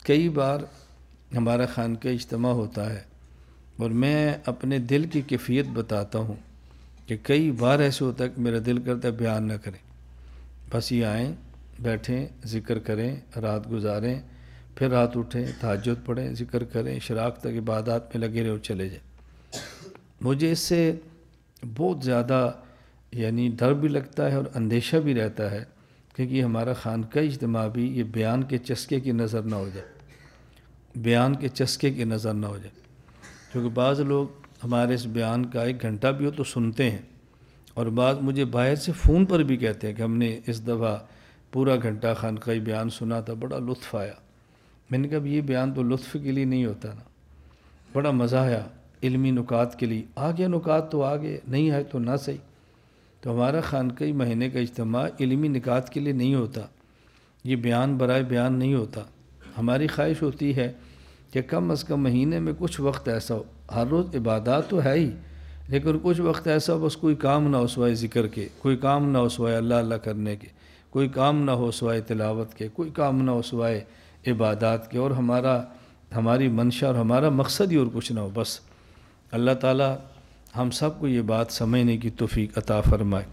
کئی بار ہمارا خانقاہ اجتماع ہوتا ہے اور میں اپنے دل کی کیفیت بتاتا ہوں کہ کئی بار ایسے ہوتا ہے کہ میرا دل کرتا ہے بیان نہ کریں، بس یہ آئیں، بیٹھیں، ذکر کریں، رات گزاریں، پھر رات اٹھیں، تہجد پڑھیں، ذکر کریں، اشراق تک عبادات میں لگے رہے اور چلے جائیں۔ مجھے اس سے بہت زیادہ ڈر بھی لگتا ہے اور اندیشہ بھی رہتا ہے کہ ہمارا خانقاہ اجتماع بھی یہ بیان کے چسکے کی نظر نہ ہو جائے، بیان کے چسکے کی نظر نہ ہو جائے، کیونکہ بعض لوگ ہمارے اس بیان کا 1 گھنٹہ بھی ہو تو سنتے ہیں، اور بعض مجھے باہر سے فون پر بھی کہتے ہیں کہ ہم نے اس دفعہ پورا گھنٹہ خانقاہی بیان سنا تھا، بڑا لطف آیا۔ میں نے کہا یہ بیان تو لطف کے لیے نہیں ہوتا نا، بڑا مزہ آیا علمی نکات کے لیے، آگے نکات تو آگے، نہیں آئے تو نہ صحیح۔ تو ہمارا خانقاہی مہینے کا اجتماع علمی نکات کے لیے نہیں ہوتا، یہ بیان برائے بیان نہیں ہوتا۔ ہماری خواہش ہوتی ہے کہ کم از کم مہینے میں کچھ وقت ایسا ہو، ہر روز عبادات تو ہے ہی، لیکن کچھ وقت ایسا ہو بس کوئی کام نہ ہو سوائے ذکر کے، کوئی کام نہ ہو سوائے اللہ اللہ کرنے کے، کوئی کام نہ ہو سوائے تلاوت کے، کوئی کام نہ ہو سوائے عبادات کے، اور ہماری منشا اور ہمارا مقصد ہی اور کچھ نہ ہو۔ بس اللہ تعالیٰ ہم سب کو یہ بات سمجھنے کی توفیق عطا فرمائے۔